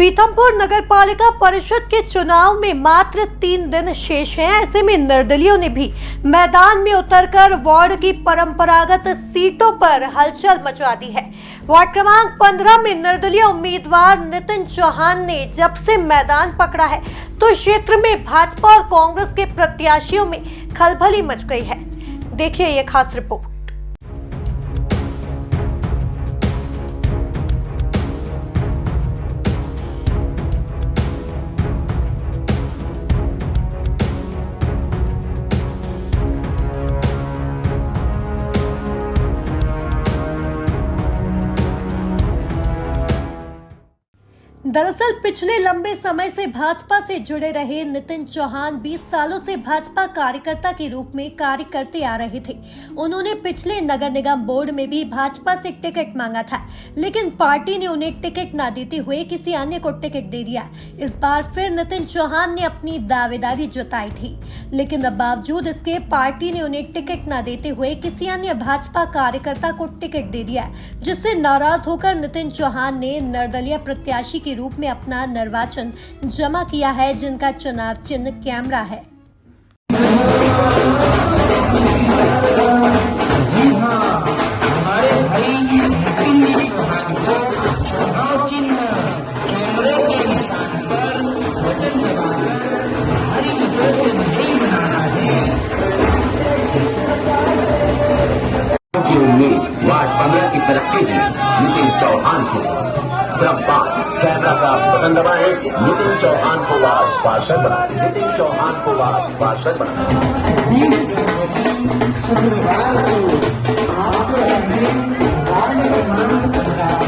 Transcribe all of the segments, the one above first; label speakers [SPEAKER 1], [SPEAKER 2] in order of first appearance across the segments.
[SPEAKER 1] पीथमपुर नगर पालिका परिषद के चुनाव में मात्र 3 दिन शेष हैं। ऐसे में निर्दलियों ने भी मैदान में उतरकर वार्ड की परंपरागत सीटों पर हलचल मचा दी है। वार्ड क्रमांक 15 में निर्दलीय उम्मीदवार नितिन चौहान ने जब से मैदान पकड़ा है तो क्षेत्र में भाजपा और कांग्रेस के प्रत्याशियों में खलबली मच गई है। देखिए ये खास रिपोर्ट। दरअसल पिछले लंबे समय से भाजपा से जुड़े रहे नितिन चौहान 20 सालों से भाजपा कार्यकर्ता के रूप में कार्य करते आ रहे थे। उन्होंने पिछले नगर निगम बोर्ड में भी भाजपा से टिकट मांगा था, लेकिन पार्टी ने उन्हें टिकट न देते हुए किसी अन्य को टिकट दे दिया। इस बार फिर नितिन चौहान ने अपनी दावेदारी जताई थी, लेकिन बावजूद इसके पार्टी ने उन्हें टिकट न देते हुए किसी अन्य भाजपा कार्यकर्ता को टिकट दे दिया, जिससे नाराज होकर नितिन चौहान ने निर्दलीय प्रत्याशी के रूप में अपना निर्वाचन जमा किया है, जिनका चुनाव चिन्ह कैमरा है।
[SPEAKER 2] जी हाँ, हमारे भाई नितिन चौहान को चुनाव चिन्ह कैमरे के निशान पर बटन दबाकर हरी मतों से विजयी बनाना है।
[SPEAKER 3] की उम्मीद वार्ड 15 की तरक्की भी नितिन चौहान के साथ। कैमरा का बटन दबाए, नितिन चौहान को वार्ड पार्षद बनाए, नितिन चौहान को वार्ड पार्षद बनाए।
[SPEAKER 2] 20 जनवरी शुक्रवार को आपको वार्ड क्रमांक 15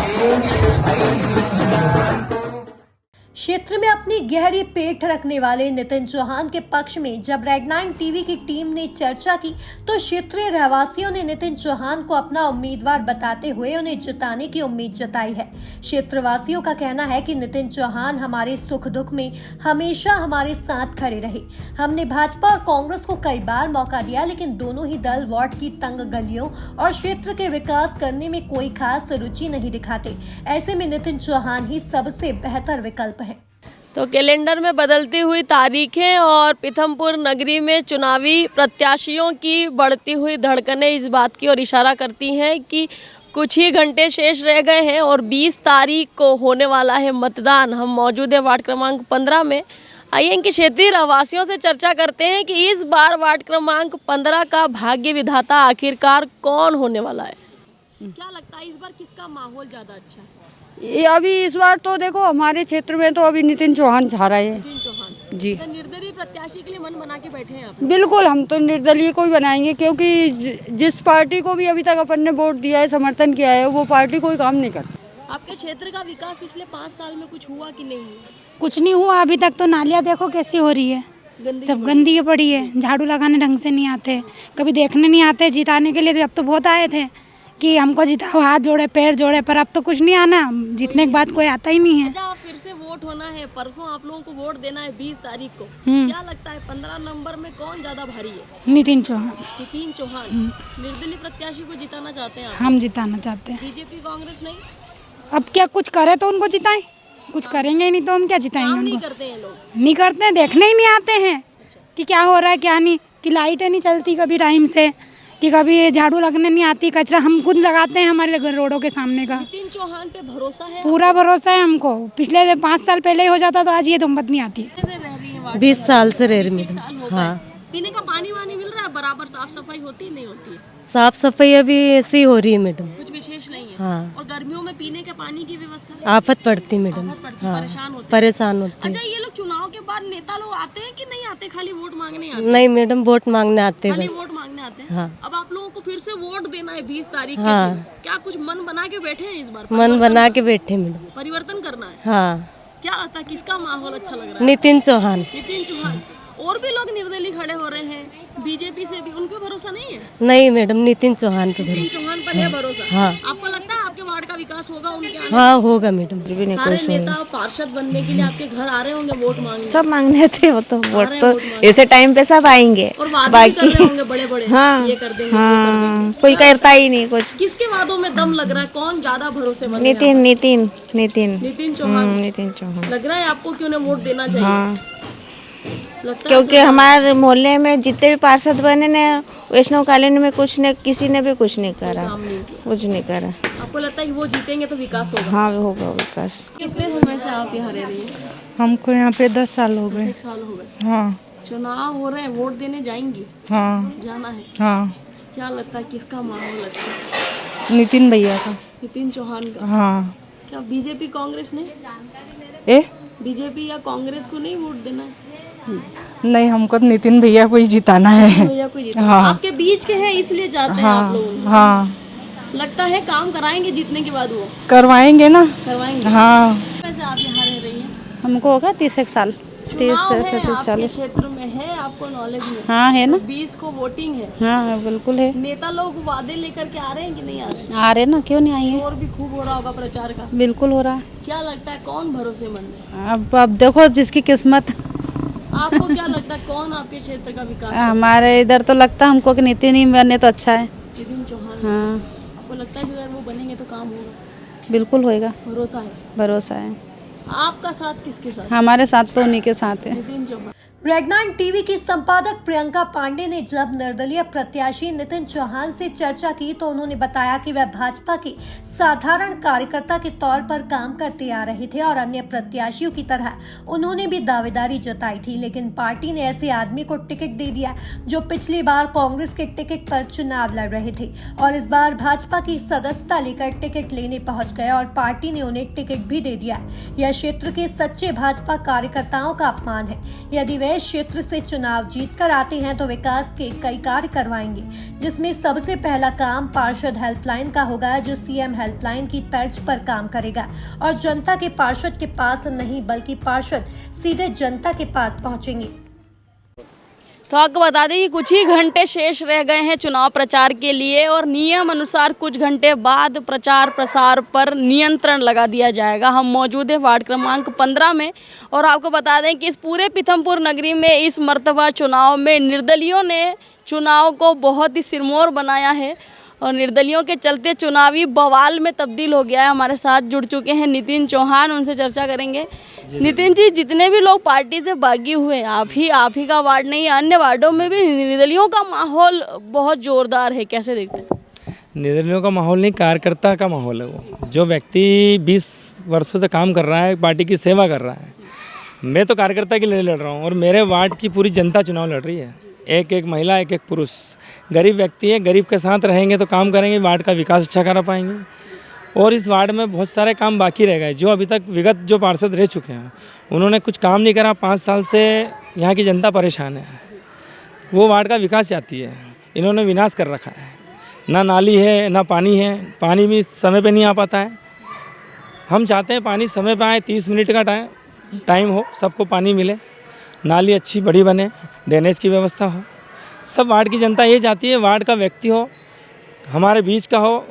[SPEAKER 1] क्षेत्र में अपनी गहरी पेठ रखने वाले नितिन चौहान के पक्ष में जब रेड 9 टीवी की टीम ने चर्चा की तो क्षेत्रीय रहवासियों ने नितिन चौहान को अपना उम्मीदवार बताते हुए उन्हें जिताने की उम्मीद जताई है। क्षेत्रवासियों का कहना है कि नितिन चौहान हमारे सुख दुख में हमेशा हमारे साथ खड़े रहे। हमने भाजपा और कांग्रेस को कई बार मौका दिया, लेकिन दोनों ही दल वार्ड की तंग गलियों और क्षेत्र के विकास करने में कोई खास रुचि नहीं दिखाते। ऐसे में नितिन चौहान ही सबसे बेहतर विकल्प है।
[SPEAKER 4] तो कैलेंडर में बदलती हुई तारीखें और पीथमपुर नगरी में चुनावी प्रत्याशियों की बढ़ती हुई धड़कनें इस बात की ओर इशारा करती हैं कि कुछ ही घंटे शेष रह गए हैं और 20 तारीख को होने वाला है मतदान। हम मौजूद है वार्ड क्रमांक 15 में। आइए इनके क्षेत्रीय रहवासियों से चर्चा करते हैं कि इस बार वार्ड क्रमांक 15 का भाग्य विधाता आखिरकार कौन होने वाला है। क्या लगता है इस बार किसका माहौल ज़्यादा अच्छा है?
[SPEAKER 5] ये अभी इस बार तो देखो हमारे क्षेत्र में तो अभी नितिन चौहान छा रहे हैं।
[SPEAKER 4] नितिन चौहान
[SPEAKER 5] जी।
[SPEAKER 4] तो निर्दलीय प्रत्याशी के लिए मन बना के बैठे हैं आप?
[SPEAKER 5] बिल्कुल, हम तो निर्दलीय को ही बनाएंगे, क्योंकि जिस पार्टी को भी अभी तक अपन ने वोट दिया है, समर्थन किया है, वो पार्टी कोई काम नहीं करती।
[SPEAKER 4] आपके क्षेत्र का विकास पिछले 5 साल में कुछ हुआ कि नहीं?
[SPEAKER 6] कुछ नहीं हुआ अभी तक। तो नालियाँ देखो कैसी हो रही है, सब गंदगी पड़ी है, झाड़ू लगाने ढंग से नहीं आते, कभी देखने नहीं आते। जिताने के लिए जब तो बहुत आए थे कि हमको जिताओ, हाथ जोड़े पैर जोड़े, पर अब तो कुछ नहीं आना, जीतने के बाद कोई आता ही नहीं है।
[SPEAKER 4] अच्छा, फिर से वोट होना है, परसों आप लोगों को वोट देना है 20 तारीख को। क्या लगता है 15 नंबर में कौन ज्यादा भारी है?
[SPEAKER 6] नितिन चौहान।
[SPEAKER 4] नितिन चौहान निर्दलीय प्रत्याशी को जिताना चाहते हैं आप?
[SPEAKER 6] हम जिताना चाहते हैं।
[SPEAKER 4] बीजेपी कांग्रेस नहीं?
[SPEAKER 6] अब क्या कुछ करे तो उनको जिताएं, कुछ करेंगे ही नहीं तो हम क्या जिताएंगे
[SPEAKER 4] काम नहीं
[SPEAKER 6] उनको?
[SPEAKER 4] करते हैं लोग?
[SPEAKER 6] नहीं करते हैं, देखने ही नहीं आते हैं कि क्या हो रहा है क्या नहीं, कि लाइटें नहीं चलती कभी टाइम से, कि कभी झाड़ू लगने नहीं आती, कचरा हम खुद लगाते हैं हमारे रोडों के सामने का।
[SPEAKER 4] नितिन चौहान पे भरोसा है?
[SPEAKER 6] पूरा भरोसा है हमको। पिछले 5 साल पहले ही हो जाता तो आज ये हिम्मत नहीं आती।
[SPEAKER 4] 20 साल से रह रही है। हाँ। पीने का पानी वानी मिल रहा है बराबर? साफ सफाई होती नहीं होती है?
[SPEAKER 7] साफ सफाई अभी ऐसी हो रही है मैडम,
[SPEAKER 4] कुछ विशेष नहीं है।
[SPEAKER 7] हाँ।
[SPEAKER 4] और गर्मियों में पीने के पानी की व्यवस्था
[SPEAKER 7] आफत पड़ती मैडम। हाँ, परेशान होती।
[SPEAKER 4] अच्छा, ये लोग चुनाव के बाद नेता लोग आते हैं कि नहीं आते, खाली वोट मांगने आते हैं?
[SPEAKER 7] नहीं मैडम, वोट मांगने आते
[SPEAKER 4] खाली
[SPEAKER 7] बस।
[SPEAKER 4] वोट मांगने आते हैं।
[SPEAKER 7] हाँ।
[SPEAKER 4] अब आप लोगों को फिर से वोट देना है 20 तारीख
[SPEAKER 7] हाँ।
[SPEAKER 4] के। क्या कुछ मन बना के बैठे हैं इस बार?
[SPEAKER 7] मन बना के बैठे मैडम।
[SPEAKER 4] परिवर्तन करना है।
[SPEAKER 7] हाँ।
[SPEAKER 4] क्या लगता है किसका माहौल अच्छा लग रहा है?
[SPEAKER 7] नितिन चौहान।
[SPEAKER 4] नितिन चौहान। और भी लोग निर्दलीय खड़े हो रहे हैं बीजेपी से भी, उन पे भरोसा नहीं है?
[SPEAKER 7] नहीं मैडम, नितिन चौहान पे
[SPEAKER 4] नितिन
[SPEAKER 7] भरोसा।
[SPEAKER 4] चौहान पर है भरोसा।
[SPEAKER 7] हाँ।
[SPEAKER 4] आपको लगता है आप आपके वार्ड का विकास होगा उनके आने
[SPEAKER 7] हाँ होगा मैडम।
[SPEAKER 4] से? सारे नेता पार्षद बनने के लिए आपके घर आ रहे होंगे वोट मांगने?
[SPEAKER 8] सब मांगने थे वो तो वोट
[SPEAKER 4] रहे
[SPEAKER 8] तो
[SPEAKER 4] हैं वोट मांगने।
[SPEAKER 8] ऐसे टाइम पे सब आएंगे।
[SPEAKER 4] और वादे भी कर रहे होंगे बड़े बड़े,
[SPEAKER 8] हाँ
[SPEAKER 4] ये कर देंगे वो कर
[SPEAKER 8] हाँ
[SPEAKER 4] देंगे।
[SPEAKER 8] कोई करता ही नहीं कुछ।
[SPEAKER 4] किसके वादों में दम लग रहा है? कौन ज्यादा भरोसेमंद है?
[SPEAKER 8] नितिन नितिन नितिन
[SPEAKER 4] नितिन चौहान।
[SPEAKER 8] नितिन चौहान।
[SPEAKER 4] लग रहा है आपको कि उन्हें वोट देना चाहिए?
[SPEAKER 8] हाँ
[SPEAKER 4] लगता है
[SPEAKER 8] क्योंकि हमारे मोहल्ले में जितने भी पार्षद बने ने वैष्णव कॉलोनी में कुछ ने किसी ने भी कुछ नहीं करा,
[SPEAKER 4] काम नहीं किया।
[SPEAKER 8] कुछ नहीं करा।
[SPEAKER 4] आपको लगता है कि वो जीतेंगे तो विकास होगा?
[SPEAKER 8] हाँ होगा विकास।
[SPEAKER 4] कितने समय से आप यहाँ रह रही हैं?
[SPEAKER 5] हमको यहाँ पे 10 साल हो गए।
[SPEAKER 4] 1 साल हो गए।
[SPEAKER 5] हाँ
[SPEAKER 4] चुनाव हो रहे हैं, वोट देने जाएंगी?
[SPEAKER 5] हाँ
[SPEAKER 4] जाना है।
[SPEAKER 5] हाँ
[SPEAKER 4] क्या लगता है किसका माहौल अच्छा है?
[SPEAKER 5] नितिन भैया का।
[SPEAKER 4] नितिन चौहान का?
[SPEAKER 5] हाँ
[SPEAKER 4] क्या बीजेपी कांग्रेस ने?
[SPEAKER 5] ए
[SPEAKER 4] बीजेपी या कांग्रेस को नहीं वोट देना है?
[SPEAKER 5] नहीं, हमको नितिन भैया को ही जिताना है।
[SPEAKER 4] भैया को जीतना?
[SPEAKER 5] हाँ।
[SPEAKER 4] आपके बीच के हैं इसलिए जाते हैं आप लोग?
[SPEAKER 5] हाँ हाँ
[SPEAKER 4] लगता है काम कराएंगे जीतने के बाद? वो
[SPEAKER 5] करवाएंगे ना।
[SPEAKER 4] करवाएंगे?
[SPEAKER 5] हाँ
[SPEAKER 4] वैसे आप यहाँ रह रही हैं?
[SPEAKER 5] हमको होगा 30 साल।
[SPEAKER 4] चुनाव है आपके क्षेत्र में है, आपको नॉलेज में?
[SPEAKER 5] हाँ है ना।
[SPEAKER 4] 20 को वोटिंग है।
[SPEAKER 5] हाँ बिल्कुल है।
[SPEAKER 4] नेता लोग वादे लेकर के आ रहे हैं कि नहीं आ रहे हैं?
[SPEAKER 5] आ रहे ना, क्यों नहीं आएंगे।
[SPEAKER 4] और भी खूब हो रहा होगा प्रचार का?
[SPEAKER 5] बिल्कुल हो रहा है।
[SPEAKER 4] क्या लगता है कौन भरोसेमंद है?
[SPEAKER 5] अब देखो जिसकी किस्मत।
[SPEAKER 4] आपको क्या लगता है कौन आपके क्षेत्र का विकास कर
[SPEAKER 5] हमारे इधर तो लगता है हमको कि नितिन ही बने तो अच्छा है।
[SPEAKER 4] सकता है? नितिन चौहान।
[SPEAKER 5] हाँ
[SPEAKER 4] आपको लगता है कि अगर वो बनेंगे तो काम होगा?
[SPEAKER 5] बिल्कुल होएगा,
[SPEAKER 4] भरोसा है?
[SPEAKER 5] भरोसा है।
[SPEAKER 4] आपका साथ किसके साथ?
[SPEAKER 5] हमारे साथ तो उन्हीं के साथ है।
[SPEAKER 4] नितिन चौहान।
[SPEAKER 1] रेगनाइन टीवी की संपादक प्रियंका पांडे ने जब निर्दलीय प्रत्याशी नितिन चौहान से चर्चा की तो उन्होंने बताया कि वह भाजपा के साधारण कार्यकर्ता के तौर पर काम करते आ रहे थे और अन्य प्रत्याशियों की तरह उन्होंने भी दावेदारी जताई थी, लेकिन पार्टी ने ऐसे आदमी को टिकट दे दिया जो पिछली बार कांग्रेस के टिकट पर चुनाव लड़ रहे थे और इस बार भाजपा की सदस्यता लेकर टिकट लेने पहुंच गए और पार्टी ने उन्हें टिकट भी दे दिया। यह क्षेत्र के सच्चे भाजपा कार्यकर्ताओं का अपमान है। यदि वे क्षेत्र से चुनाव जीतकर आते हैं तो विकास के कई कार्य करवाएंगे, जिसमें सबसे पहला काम पार्षद हेल्पलाइन का होगा, जो सीएम हेल्पलाइन की तर्ज पर काम करेगा और जनता के पार्षद के पास नहीं बल्कि पार्षद सीधे जनता के पास पहुंचेंगे।
[SPEAKER 4] तो आपको बता दें कि कुछ ही घंटे शेष रह गए हैं चुनाव प्रचार के लिए और नियम अनुसार कुछ घंटे बाद प्रचार प्रसार पर नियंत्रण लगा दिया जाएगा। हम मौजूद हैं वार्ड क्रमांक 15 में और आपको बता दें कि इस पूरे पीथमपुर नगरी में इस मर्तबा चुनाव में निर्दलियों ने चुनाव को बहुत ही सिरमौर बनाया है और निर्दलियों के चलते चुनावी बवाल में तब्दील हो गया है। हमारे साथ जुड़ चुके हैं नितिन चौहान, उनसे चर्चा करेंगे। नितिन जी, जितने भी लोग पार्टी से बागी हुए, आप ही का वार्ड नहीं, अन्य वार्डों में भी निर्दलियों का माहौल बहुत जोरदार है, कैसे देखते हैं?
[SPEAKER 9] निर्दलियों का माहौल नहीं, कार्यकर्ता का माहौल है। वो जो व्यक्ति 20 वर्षों से काम कर रहा है, पार्टी की सेवा कर रहा है, मैं तो कार्यकर्ता के लिए लड़ रहा हूँ और मेरे वार्ड की पूरी जनता चुनाव लड़ रही है। एक एक महिला, एक एक पुरुष, गरीब व्यक्ति है, गरीब के साथ रहेंगे तो काम करेंगे, वार्ड का विकास अच्छा करा पाएंगे। और इस वार्ड में बहुत सारे काम बाकी रह गए जो अभी तक विगत जो पार्षद रह चुके हैं उन्होंने कुछ काम नहीं करा। 5 साल से यहाँ की जनता परेशान है, वो वार्ड का विकास चाहती है, इन्होंने विनाश कर रखा है। ना नाली है ना पानी है, पानी भी समय पे नहीं आ पाता है। हम चाहते हैं पानी समय पे आए, 30 मिनट का टाइम हो, सबको पानी मिले, नाली अच्छी बड़ी बने, ड्रेनेज की व्यवस्था हो। सब वार्ड की जनता ये चाहती है, वार्ड का व्यक्ति हो हमारे बीच का हो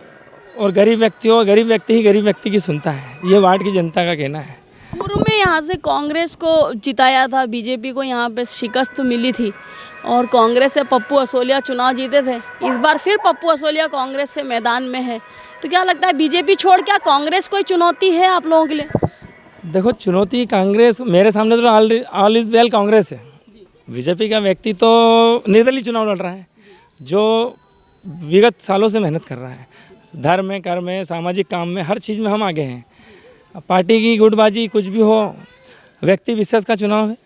[SPEAKER 9] और गरीब व्यक्ति हो, गरीब व्यक्ति ही गरीब व्यक्ति की सुनता है, ये वार्ड की जनता का कहना है।
[SPEAKER 4] पूर्व में यहाँ से कांग्रेस को जिताया था, बीजेपी को यहाँ पे शिकस्त मिली थी और कांग्रेस से पप्पू असोलिया चुनाव जीते थे। इस बार फिर पप्पू असोलिया कांग्रेस से मैदान में है, तो क्या लगता है बीजेपी छोड़ क्या कांग्रेस कोई चुनौती है आप लोगों के लिए?
[SPEAKER 9] देखो, चुनौती कांग्रेस, मेरे सामने तो ऑल इज वेल कांग्रेस है। बीजेपी का व्यक्ति तो निर्दलीय चुनाव लड़ रहा है, जो विगत सालों से मेहनत कर रहा है, धर्म में, कर्म में, सामाजिक काम में, हर चीज़ में हम आगे हैं। पार्टी की गुटबाजी कुछ भी हो, व्यक्ति विशेष का चुनाव है।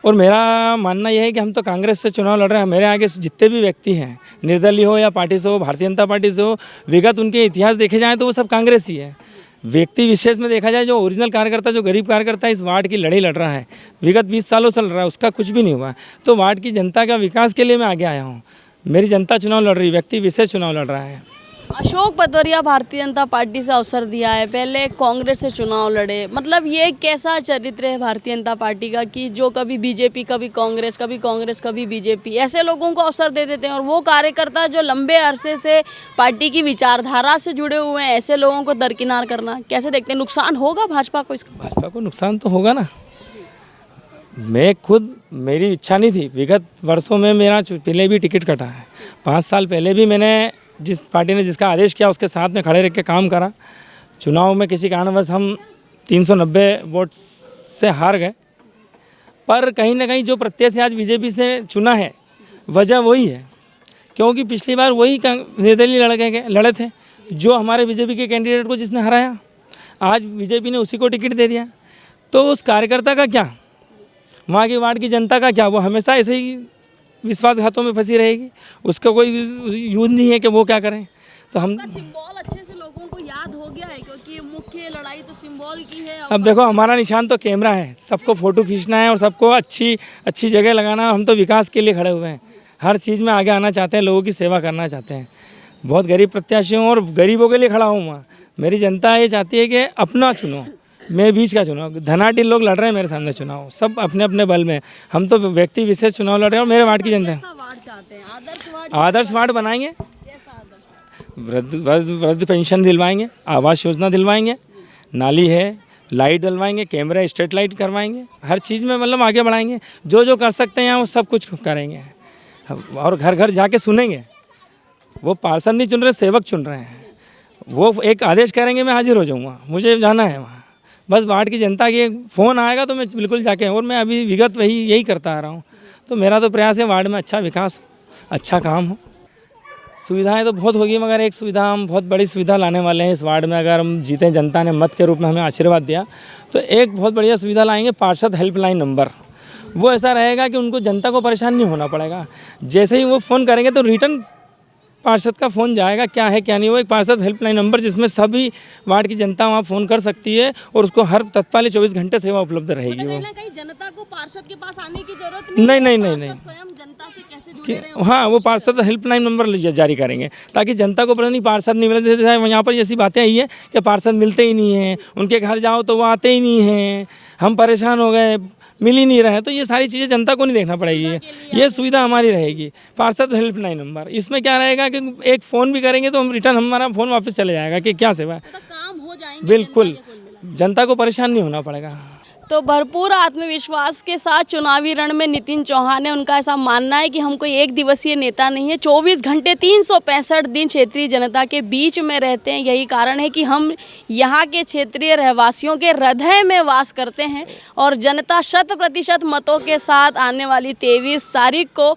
[SPEAKER 9] और मेरा मानना यह है कि हम तो कांग्रेस से चुनाव लड़ रहे हैं, मेरे आगे जितने भी व्यक्ति हैं, निर्दलीय हो या पार्टी से हो, भारतीय जनता पार्टी से हो, विगत उनके इतिहास देखे जाएँ तो वो सब कांग्रेस ही है। व्यक्ति विशेष में देखा जाए, जो ओरिजिनल कार्यकर्ता, जो गरीब कार्यकर्ता इस वार्ड की लड़ाई लड़ रहा है, विगत 20 सालों से लड़ रहा है, उसका कुछ भी नहीं हुआ। तो वार्ड की जनता का विकास के लिए मैं आगे आया हूँ। मेरी जनता चुनाव लड़ रही, व्यक्ति विशेष चुनाव लड़ रहा है।
[SPEAKER 4] अशोक पतवरिया भारतीय जनता पार्टी से अवसर दिया है, पहले कांग्रेस से चुनाव लड़े, मतलब ये कैसा चरित्र है भारतीय जनता पार्टी का कि जो कभी बीजेपी कभी कांग्रेस कभी बीजेपी ऐसे लोगों को अवसर दे देते हैं, और वो कार्यकर्ता जो लंबे अरसे से पार्टी की विचारधारा से जुड़े हुए हैं ऐसे लोगों को दरकिनार करना कैसे देखते हैं? नुकसान होगा भाजपा को इसका?
[SPEAKER 9] भाजपा को नुकसान तो होगा ना। मैं खुद, मेरी इच्छा नहीं थी, विगत वर्षों में मेरा पहले भी टिकट कटा है। 5 साल पहले भी मैंने जिस पार्टी ने जिसका आदेश किया उसके साथ में खड़े रह के काम करा। चुनाव में किसी कारणवश हम 390 वोट से हार गए, पर कहीं ना कहीं जो प्रत्याशी आज बीजेपी से चुना है वजह वही है, क्योंकि पिछली बार वही निर्दलीय लड़े थे जो हमारे बीजेपी के कैंडिडेट को जिसने हराया, आज बीजेपी ने उसी को टिकट दे दिया। तो उस कार्यकर्ता का क्या, वहाँ की वार्ड की जनता का क्या, वो हमेशा ऐसे ही विश्वासघातों में फंसी रहेगी, उसका कोई यूज नहीं है कि वो क्या करें। तो हम
[SPEAKER 4] सिंबल अच्छे से लोगों को याद हो गया है, क्योंकि मुख्य लड़ाई तो सिंबल की है।
[SPEAKER 9] अब देखो, हमारा निशान तो कैमरा है, सबको फोटो खींचना है और सबको अच्छी जगह लगाना। हम तो विकास के लिए खड़े हुए हैं, हर चीज़ में आगे आना चाहते हैं, लोगों की सेवा करना चाहते हैं। बहुत गरीब प्रत्याशी हूँ और गरीबों के लिए खड़ा हूँ वहाँ। मेरी जनता ये चाहती है कि अपना चुनो, मैं बीच का चुनाव। धनाढ़ी लोग लड़ रहे हैं मेरे सामने चुनाव, सब अपने अपने बल में। हम तो व्यक्ति विशेष चुनाव लड़ रहे हैं और मेरे वार्ड की जनता है। आदर्श वार्ड बनाएंगे, वृद्ध पेंशन दिलवाएंगे, आवास योजना दिलवाएंगे, नाली है, लाइट डलवाएंगे, कैमरा स्ट्रीट लाइट करवाएंगे, हर चीज़ में मतलब आगे बढ़ाएंगे। जो कर सकते हैं वो सब कुछ करेंगे, और घर घर जाके सुनेंगे। वो पार्षद नहीं चुन रहे, सेवक चुन रहे हैं। वो एक आदेश करेंगे, मैं हाजिर हो जाऊँगा, मुझे जाना है वहाँ। बस वार्ड की जनता की फ़ोन आएगा तो मैं बिल्कुल जाके, और मैं अभी विगत यही करता आ रहा हूँ। तो मेरा तो प्रयास है वार्ड में अच्छा विकास, अच्छा काम हो। सुविधाएं तो बहुत होगी, मगर एक सुविधा, हम बहुत बड़ी सुविधा लाने वाले हैं इस वार्ड में। अगर हम जीते, जनता ने मत के रूप में हमें आशीर्वाद दिया, तो एक बहुत बढ़िया सुविधा लाएंगे, पार्षद हेल्पलाइन नंबर। वो ऐसा रहेगा कि उनको, जनता को परेशान नहीं होना पड़ेगा। जैसे ही वो फ़ोन करेंगे तो रिटर्न पार्षद का फ़ोन जाएगा, क्या है क्या नहीं। वो एक पार्षद हेल्पलाइन नंबर जिसमें सभी वार्ड की जनता वहाँ फ़ोन कर सकती है, और उसको हर तत्काल 24 घंटे सेवा उपलब्ध रहेगी। वो
[SPEAKER 4] कहीं जनता को पार्षद के पास आने की जरूरत
[SPEAKER 9] नहीं,
[SPEAKER 4] स्वयं जनता से कैसे जुड़े रहे।
[SPEAKER 9] हाँ, वो पार्षद हेल्पलाइन नंबर जारी करेंगे ताकि जनता को पता नहीं पार्षद नहीं मिले। जैसे यहाँ पर ऐसी बातें आई है कि पार्षद मिलते ही नहीं हैं, उनके घर जाओ तो वो आते ही नहीं हैं, हम परेशान हो गए, मिल ही नहीं रहे। तो ये सारी चीज़ें जनता को नहीं देखना पड़ेगी, ये सुविधा हमारी रहेगी। पार्षद हेल्पलाइन नंबर, इसमें क्या रहेगा कि एक फ़ोन भी करेंगे तो हम रिटर्न, हमारा फ़ोन वापस चले जाएगा कि क्या सेवा है,
[SPEAKER 4] काम हो जाएंगे।
[SPEAKER 9] बिल्कुल, जनता को परेशान नहीं होना पड़ेगा।
[SPEAKER 4] तो भरपूर आत्मविश्वास के साथ चुनावी रण में नितिन चौहान है। उनका ऐसा मानना है कि हम कोई एक दिवसीय नेता नहीं है, 24 घंटे 365 दिन क्षेत्रीय जनता के बीच में रहते हैं। यही कारण है कि हम यहाँ के क्षेत्रीय रहवासियों के हृदय में वास करते हैं, और जनता 100% मतों के साथ आने वाली 23 तारीख को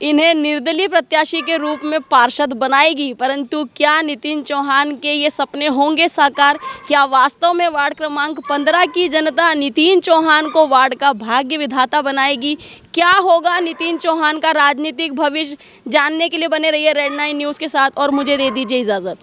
[SPEAKER 4] इन्हें निर्दलीय प्रत्याशी के रूप में पार्षद बनाएगी। परंतु क्या नितिन चौहान के ये सपने होंगे साकार? क्या वास्तव में वार्ड क्रमांक 15 की जनता नितिन चौहान को वार्ड का भाग्य विधाता बनाएगी? क्या होगा नितिन चौहान का राजनीतिक भविष्य? जानने के लिए बने रहिए रेड 9 न्यूज़ के साथ, और मुझे दे दीजिए इजाज़त।